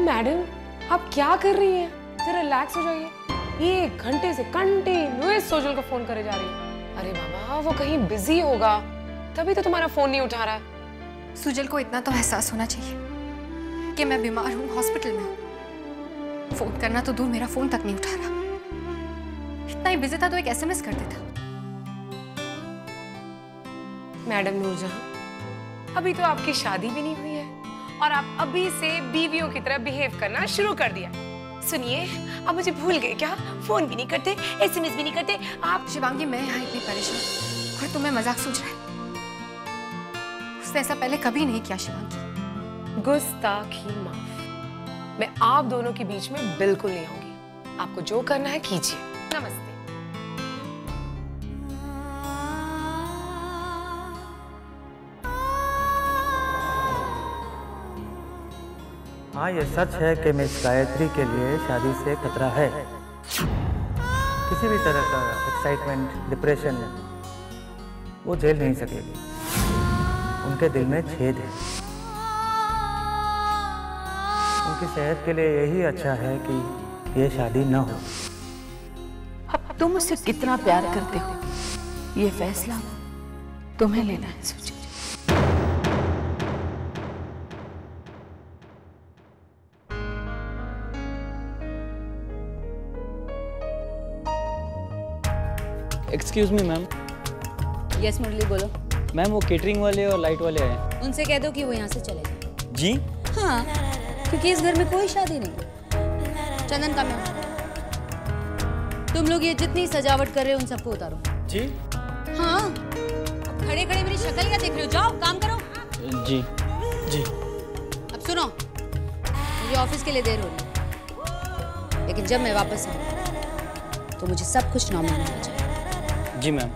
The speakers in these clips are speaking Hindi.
मैडम, आप क्या कर रही हैं? जरा रिलैक्स हो जाइए। ये 1 घंटे से कंटिन्यूअस सोजल को फोन करे जा रही है। अरे बाबा, वो कहीं बिजी होगा, तभी तो तुम्हारा फोन नहीं उठा रहा है। सुजल को इतना तो एहसास होना चाहिए कि मैं बीमार हूँ, हॉस्पिटल में हूँ। फोन करना तो दूर, मेरा फोन तक नहीं उठा रहा। इतना ही बिजी था तो एक SMS कर देता। मैडम नूरजहां, अभी तो आपकी शादी भी नहीं हुई है और आप अभी से बीवियों की तरह बिहेव करना शुरू कर दिया। सुनिए, आप मुझे भूल गए क्या? फोन भी नहीं करते, SMS भी नहीं करते आप। शिवांगी, मैं यहाँ इतनी परेशान और तुम्हें मजाक सूझ रहा है? उसने ऐसा पहले कभी नहीं किया शिवांगी। गुस्ताखी माफ। मैं आप दोनों के बीच में बिल्कुल नहीं आऊंगी। आपको जो करना है कीजिए। नमस्ते। हाँ, ये सच है कि मिस गायत्री के लिए शादी से खतरा है। किसी भी तरह का एक्साइटमेंट, डिप्रेशन वो झेल नहीं सकेगी। उनके दिल में छेद है। उनकी सेहत के लिए यही अच्छा है कि ये शादी न हो। अब तुम उससे कितना प्यार करते हो, ये फैसला तुम्हें लेना है Sujal. Excuse me ma'am. Yes Murali, बोलो। मैम, वो केटरिंग वाले और लाइट वाले हैं। उनसे कह दो कि वो यहाँ से चले जाए। जी? हाँ, क्योंकि इस घर में कोई शादी नहीं। चंदन का मैं, तुम लोग ये जितनी सजावट कर रहे हो उन सबको उतारो। जी? हाँ, अब खड़े खड़े मेरी शक्ल क्या देख रहे हो? जाओ काम करो। जी जी। अब सुनो, मुझे ऑफिस के लिए देर हो रही है, लेकिन जब मैं वापस आऊँ तो मुझे सब कुछ नॉर्मल होना चाहिए। जी मैम।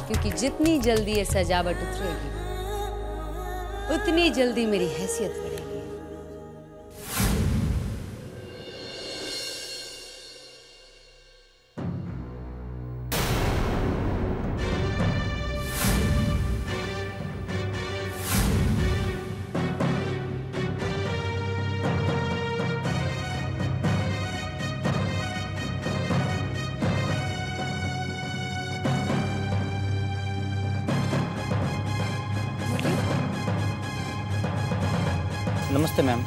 क्योंकि जितनी जल्दी ये सजावट उतरेगी उतनी जल्दी मेरी हैसियत बढ़ेगी। नमस्ते मैम।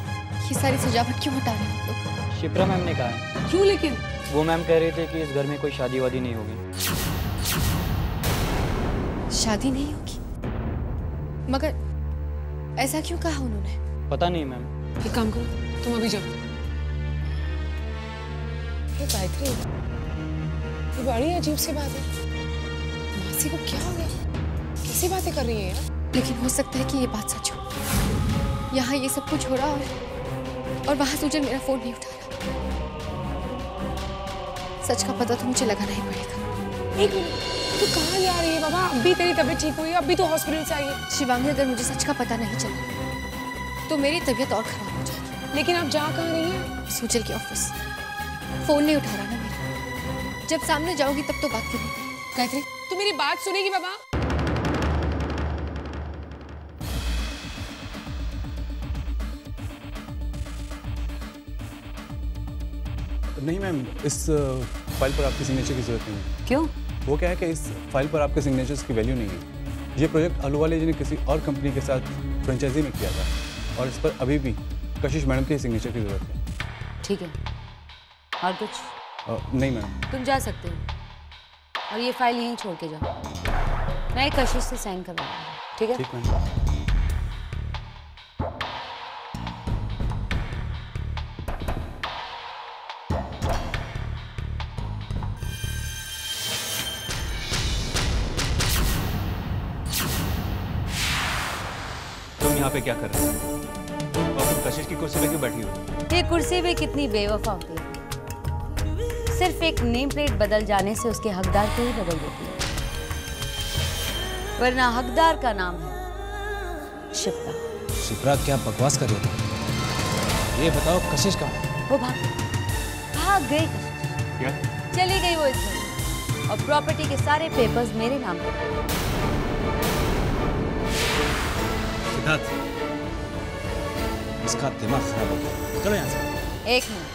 ये सारी सजावट क्यों हटा रहे हैं आप लोग? शिप्रा मैम ने कहा है। क्यों लेकिन? वो मैम कह रहे थे कि इस घर में कोई शादी वादी नहीं होगी। शादी नहीं होगी? मगर ऐसा क्यों कहा उन्होंने? पता नहीं मैम। एक काम करो, तुम अभी जाओ। ये गायत्री, ये बड़ी अजीब सी बात है। मासी को क्या हो गया? कैसी बातें कर रही है यार? लेकिन हो सकता है कि ये बात सच हो। यहाँ ये सब कुछ हो रहा और वहां सुजल मेरा फोन नहीं उठा रहा। सच का पता तो मुझे लगाना ही पड़ेगा। एक मिनट, तू कहाँ जा रही है बाबा? अभी तेरी तबीयत ठीक हुई है, अभी तो हॉस्पिटल से आई है। शिवांगी, अगर मुझे सच का पता नहीं चला तो मेरी तबीयत और खराब हो जाएगी। लेकिन आप जा कहाँ रही हैं? सुजल के ऑफिस। फोन नहीं उठा रहा ना मेरा। जब सामने जाऊंगी तब तो बात करूंगी। गायत्री, तू मेरी बात सुनेगी बाबा? नहीं मैम, इस फाइल पर आपकी सिग्नेचर की जरूरत नहीं है। क्यों? वो क्या है कि इस फाइल पर आपके सिग्नेचर्स की वैल्यू नहीं है। ये प्रोजेक्ट अहलूवालिया जी ने किसी और कंपनी के साथ फ्रेंचाइजी में किया था और इस पर अभी भी कशिश मैडम के सिग्नेचर की जरूरत है। ठीक है, और कुछ? नहीं मैम। तुम जा सकते हो और ये फाइल यहीं छोड़ के जाओ। मैं कशिश से साइन करवाऊंगी। ठीक है? ठीक मैम। यहाँ पे क्या कर रहे हो? और तुम कशिश की कुर्सी पे क्यों बैठी हो? ये कुर्सी भी कितनी बेवफा होती है। सिर्फ एक नेम प्लेट बदल जाने से उसके हकदार को ही बदल देती है, वरना हकदार का नाम है शिप्रा। शिप्रा, क्या बकवास कर रहे हो? ये बताओ कशिश कहाँ है? वो भाग गई। क्या? चली गई वो इसमें, और प्रॉपर्टी के सारे पेपर्स मेरे नाम पर। सिद्धार्थ, इसका दिमाग खराब हो गया। चलो यहाँ से। एक मिनट।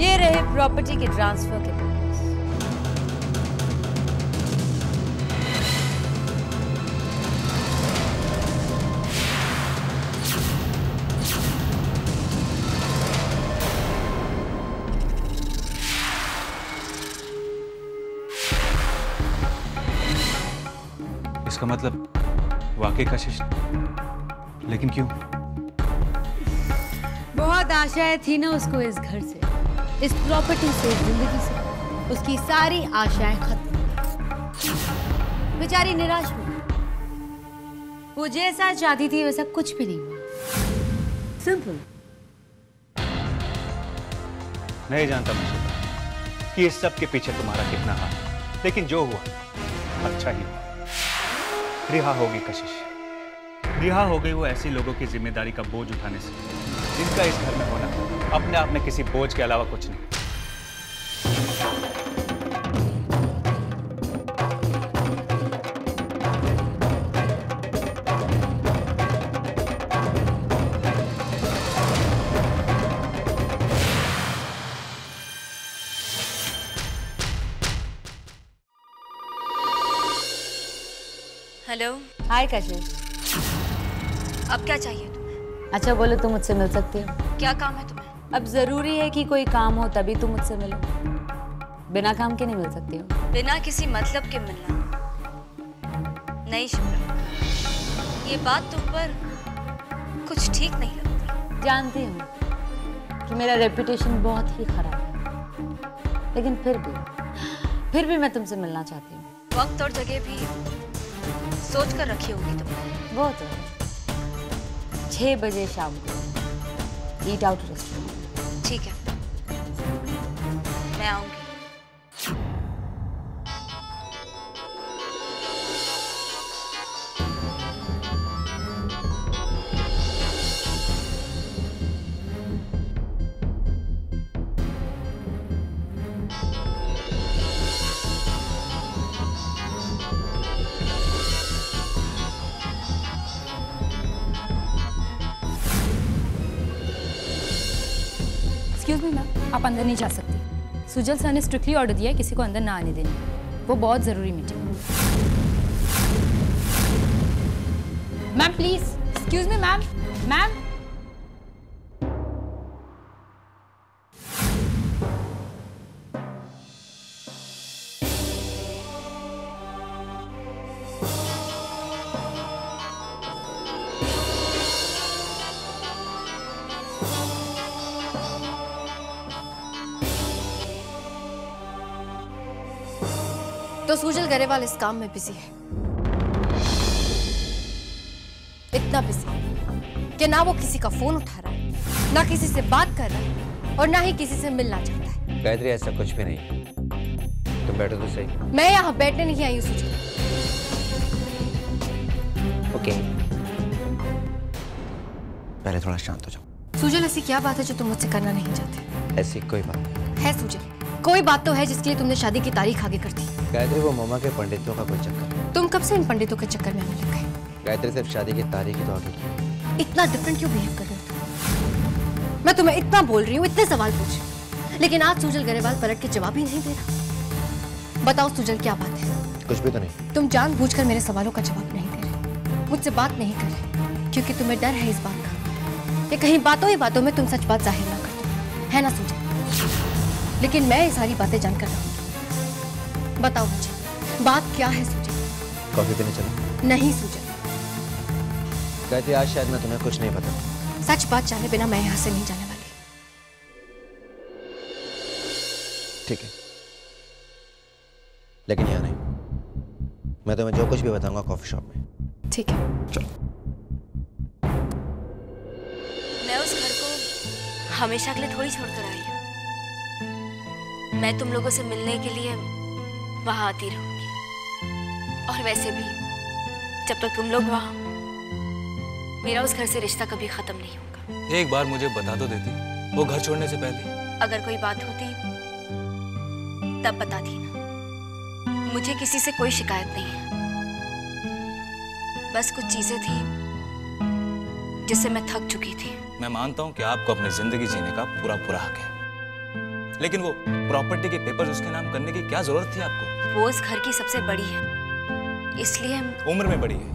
ये रहे प्रॉपर्टी के ट्रांसफर के पेपर्स। इसका मतलब वाकई कशिश, लेकिन क्यों? बहुत आशाएं थी ना उसको इस घर से, इस प्रॉपर्टी से, इस जिंदगी से। उसकी सारी आशाएं खत्म। बेचारी निराश हो गई। वो जैसा चाहती थी वैसा कुछ भी नहीं हुआ। सिंपल। नहीं जानता मैं शिल्पा कि इस सब के पीछे तुम्हारा कितना हाथ है, लेकिन जो हुआ अच्छा ही हुआ। रिहा होगी कशिश, रिहा हो गई वो ऐसी लोगों की जिम्मेदारी का बोझ उठाने से जिनका इस घर में होना अपने आप में किसी बोझ के अलावा कुछ नहीं। हेलो। हाय कशिश। अब क्या चाहिए तुम्हें? अच्छा बोलो, तुम मुझसे मिल सकती हो? क्या काम है तुम्हें? अब जरूरी है कि कोई काम हो तभी तुम मुझसे मिलो। बिना काम के नहीं मिल सकती हो। बिना किसी मतलब के मिलना नहीं शिप्रा, ये बात तुम पर कुछ ठीक नहीं लगती। जानती हूँ कि मेरा रेपुटेशन बहुत ही खराब है, लेकिन फिर भी मैं तुमसे मिलना चाहती हूँ। वक्त और जगह भी सोच कर रखी होगी तुमने। वो तो है। 6 बजे शाम को ईट आउट रेस्टोरेंट। ठीक है, मैं आऊंगी। एक्सक्यूज मी मैम, आप अंदर नहीं जा सकती। सुजल सर ने स्ट्रिक्टली ऑर्डर दिया है किसी को अंदर ना आने देने। वो बहुत ज़रूरी मीटिंग है। Ma'am please, excuse me ma'am. Ma'am तो सुजल गरेवाल इस काम में बिजी है, इतना बिजी कि ना वो किसी का फोन उठा रहा है, ना किसी से बात कर रहा है और ना ही किसी से मिलना चाहता है। गायत्री, ऐसा कुछ भी नहीं, तुम बैठो तो सही। मैं यहाँ बैठने नहीं आई हूँ सुजल। ओके, पहले थोड़ा शांत हो जाओ। सुजल, ऐसी क्या बात है जो तुम मुझसे करना नहीं चाहते? ऐसी कोई बात नहीं है सुजल, कोई बात तो है जिसके लिए तुमने शादी की तारीख आगे कर दी। गायत्री, वो ममा के पंडितों का कोई चक्कर। तुम कब से इन पंडितों के चक्कर में आने लग गए? गायत्री, सिर्फ शादी की तारीख ही तो आगे की। इतना डिफरेंट क्यों बिहेव कर रहे हो तुम? मैं तुम्हें इतना बोल रही हूँ, इतने सवाल पूछ, लेकिन आज सुजल गरेवाल पलट के जवाब ही नहीं दे रहा। बताओ सुजल, क्या बात है? कुछ भी तो नहीं। तुम जानबूझकर मेरे सवालों का जवाब नहीं दे रहे, मुझसे बात नहीं कर रहे, क्योंकि तुम्हें डर है इस बात का कि कहीं बातों ही बातों में तुम सच बात जाहिर ना कर दो, है ना सुजल? लेकिन मैं ये सारी बातें जानकर रहूंगी। बताओ मुझे, बात क्या है सुजल? कॉफी पीने चलो। नहीं सुजल। गायत्री, आज शायद मैं तुम्हें कुछ नहीं बता। सच बात जाने बिना मैं यहाँ से नहीं जाने वाली। ठीक है, लेकिन यहाँ नहीं। मैं तुम्हें जो कुछ भी बताऊंगा कॉफी शॉप में। ठीक है, चलो। मैं उस घर को हमेशा के लिए थोड़ी छोड़कर आई हूँ। मैं तुम लोगों से मिलने के लिए वहां आती रहूंगी, और वैसे भी जब तक तुम लोग वहां, मेरा उस घर से रिश्ता कभी खत्म नहीं होगा। एक बार मुझे बता तो देती वो घर छोड़ने से पहले। अगर कोई बात होती तब बताती ना। मुझे किसी से कोई शिकायत नहीं है, बस कुछ चीजें थी जिससे मैं थक चुकी थी। मैं मानता हूँ कि आपको अपनी जिंदगी जीने का पूरा हक है, लेकिन वो प्रॉपर्टी के पेपर्स उसके नाम करने की क्या जरूरत थी आपको? वो इस घर की सबसे बड़ी है, इसलिए उम्र में बड़ी है।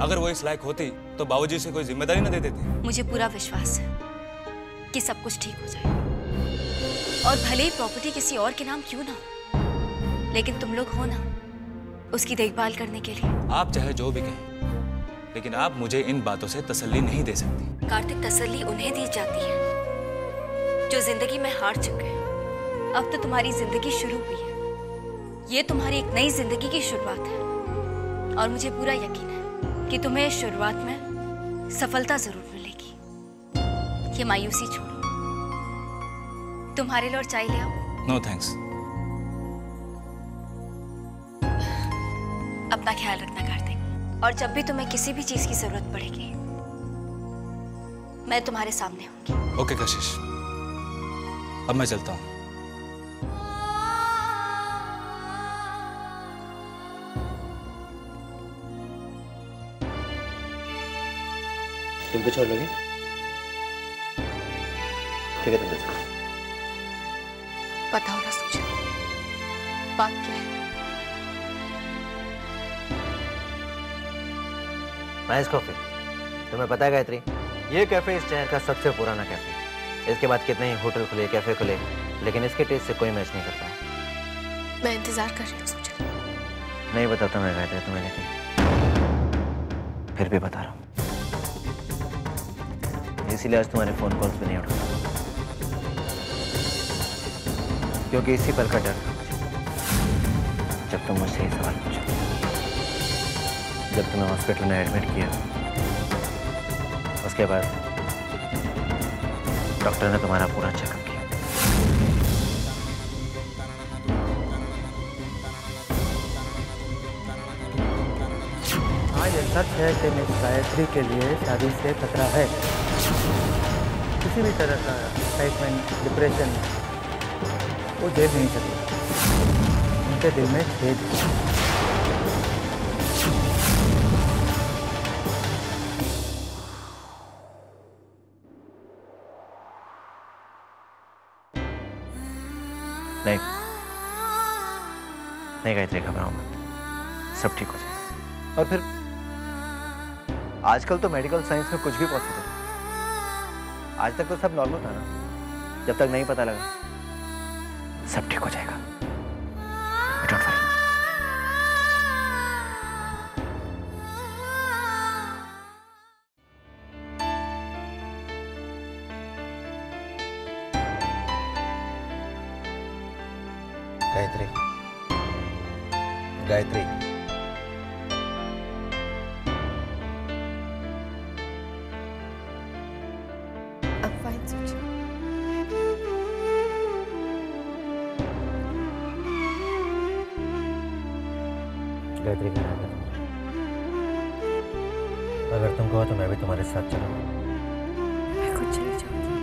अगर वो इस लायक होती तो बाबूजी से कोई जिम्मेदारी न दे देते। मुझे पूरा विश्वास है कि सब कुछ ठीक हो जाएगा, और भले ही प्रॉपर्टी किसी और के नाम क्यों ना हो, लेकिन तुम लोग हो ना उसकी देखभाल करने के लिए। आप चाहे जो भी कहें, लेकिन आप मुझे इन बातों से तसल्ली नहीं दे सकती। कार्तिक, तसल्ली उन्हें दी जाती है जो जिंदगी में हार चुके हैं। अब तो तुम्हारी जिंदगी शुरू हुई है, ये तुम्हारी एक नई जिंदगी की शुरुआत है, और मुझे पूरा यकीन है कि तुम्हें इस शुरुआत में सफलता जरूर मिलेगी। ये मायूसी छोड़ो, तुम्हारे लिए और चाय ले आओ। No thanks. अपना ख्याल रखना कार्तिक, और जब भी तुम्हें किसी भी चीज की जरूरत पड़ेगी मैं तुम्हारे सामने होंगी। ओके कशिश, अब मैं चलता हूँ। तुम को छोड़ लोगे? ठीक है, तुम जा सकते। बताओ ना सुजल, बात क्या है? Nice coffee. तुम्हें पता है गायत्री, ये कैफे इस शहर का सबसे पुराना कैफे। इसके बाद कितने ही होटल खुले, कैफे खुले, लेकिन इसके टेस्ट से कोई मैच नहीं करता है। मैं इंतजार कर रही हूँ सुजल। नहीं बताता मैं गायत्री तुम्हें, लेकिन फिर भी बता रहा हूँ। इसीलिए आज तुम्हारे फोन कॉल्स भी नहीं उठा, क्योंकि इसी पल का डर था मुझे जब तुम मुझसे ये सवाल पूछो। जब तुम्हें हॉस्पिटल में एडमिट किया, उसके बाद डॉक्टर ने तुम्हारा पूरा चेकअप किया। हाँ, ये सच है कि मिस गायत्री के लिए शादी से खतरा है। किसी भी तरह का एक्साइटमेंट, डिप्रेशन वो झेल नहीं सकते। उनके दिल में छेद है। नहीं गायत्री, घबराओ मत, सब ठीक हो जाएगा। और फिर आजकल तो मेडिकल साइंस में कुछ भी पॉसिबल है। आज तक तो सब नॉर्मल था ना, जब तक नहीं पता लगा। सब ठीक हो जाएगा, डोंट वरी। गायत्री, गायत्री, अब फाइन सुजल। गायत्री, घर आ गया। अगर तुम कहो तो मैं भी तुम्हारे साथ चलूंगा। मैं खुद चली जाऊंगी।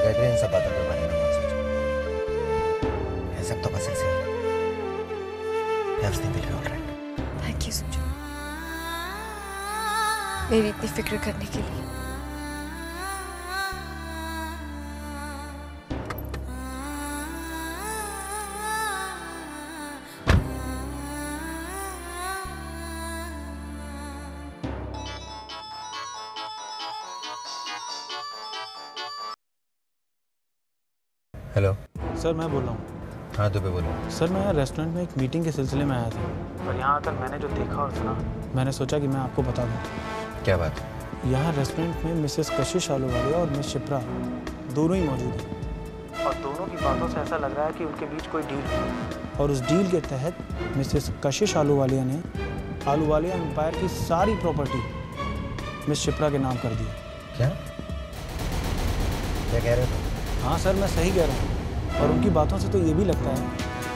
गायत्री, इन सब बातों के बारे में मत सोचो। ये सब तो बस ऐसे ही है। Everything will be alright. Thank you Sujal, मेरी इतनी फिक्र करने के लिए। हेलो सर, मैं बोल रहा हूँ। हाँ, दुबे बोलो। सर, मैं रेस्टोरेंट में एक मीटिंग के सिलसिले में आया था, और यहाँ आकर मैंने जो देखा और सुना, मैंने सोचा कि मैं आपको बता दूँ। क्या बात? यहाँ रेस्टोरेंट में मिसेस कशिश आलूवालिया और मिस शिप्रा दोनों ही मौजूद हैं, और दोनों की बातों से ऐसा लग रहा है कि उनके बीच कोई डील है, और उस डील के तहत मिसेस कशिश आलूवालिया ने आलूवालिया एम्पायर की सारी प्रॉपर्टी मिस शिप्रा के नाम कर दी। क्या कह रहे हो? हाँ सर, मैं सही कह रहा हूँ, और उनकी बातों से तो ये भी लगता है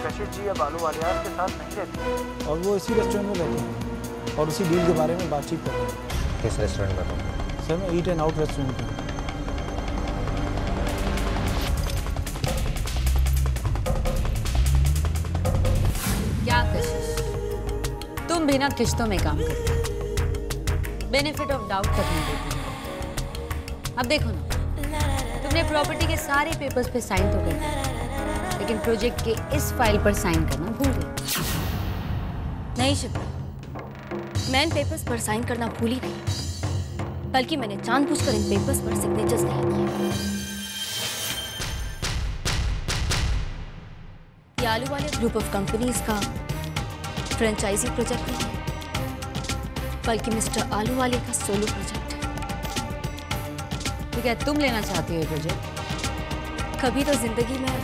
कशिश जी अब आलूवालिया के साथ नहीं रहती, और वो इसी रेस्टोरेंट में रहते हैं और उसी डील के बारे में बातचीत कर रहे हैं। किस रेस्टोरेंट में? सर, मैं ईट एंड आउट रेस्टोरेंट में। बिना किश्तों में काम करती है, बेनिफिट ऑफ डाउट तक नहीं देती। अब देखो ना, तुमने प्रॉपर्टी के सारे पेपर्स पे साइन तो कर दिए, लेकिन प्रोजेक्ट के इस फाइल पर साइन करना भूल गए। नहीं शिप्रा, मैं इन पेपर्स पर साइन करना भूली नहीं, बल्कि मैंने जानबूझकर इन पेपर्स पर सिग्नेचर्स नहीं किए। ये आलू वाले ग्रुप ऑफ कंपनीज का फ्रेंचाइजी प्रोजेक्ट नहीं है, बल्कि मिस्टर आलू वाले का सोलो प्रोजेक्ट है। तो क्या तुम लेना चाहती हो ये प्रोजेक्ट? कभी तो जिंदगी में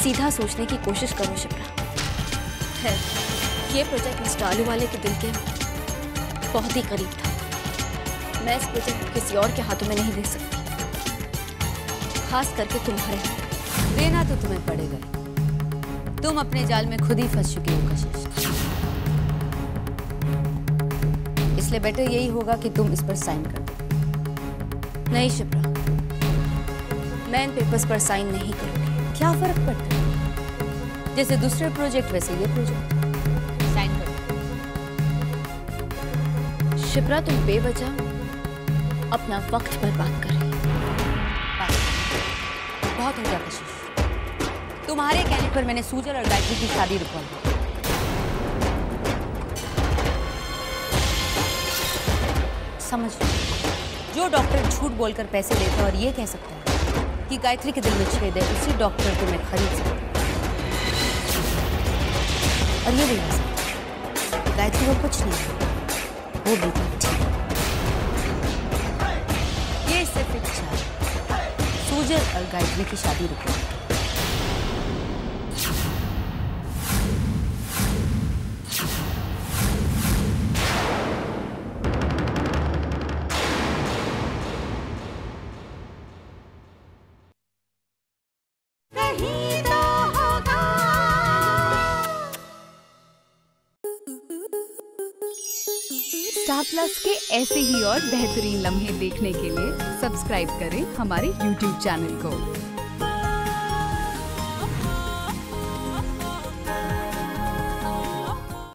सीधा सोचने की कोशिश करो शिप्रा। है, ये प्रोजेक्ट मिस्टर आलू वाले के दिल के बहुत ही करीब था। मैं इस प्रोजेक्ट किसी और के हाथों में नहीं दे सकती, खास करके तुम्हारे हाथ। देना तो तुम्हें पड़ेगा, तुम अपने जाल में खुद ही फंस चुकी हो कशिश। इसलिए बेटर यही होगा कि तुम इस पर साइन कर दो। नहीं शिप्रा, मैं इन पेपर्स पर साइन नहीं करूंगी। क्या फर्क पड़ता है? जैसे दूसरे प्रोजेक्ट वैसे ये प्रोजेक्ट, साइन कर दो। शिप्रा, तुम बेवजह अपना वक्त बर्बाद कर रही हो। बहुत हो गया कशिश, तुम्हारे कहने पर मैंने सुजल और गायत्री की शादी रुकवा दी। समझ लो, जो डॉक्टर झूठ बोलकर पैसे लेता है और ये कह सकता है कि गायत्री के दिल में छेद है, उसी डॉक्टर को मैं खरीद सकता हूँ। और ये भी कह सकता है गायत्री को कुछ नहीं है, वो बिल्कुल ठीक है। ये सिर्फ इच्छा है, सुजल और गायत्री की शादी रुकवा दी। स्टार प्लस के ऐसे ही और बेहतरीन लम्हे देखने के लिए सब्सक्राइब करें हमारे YouTube चैनल को।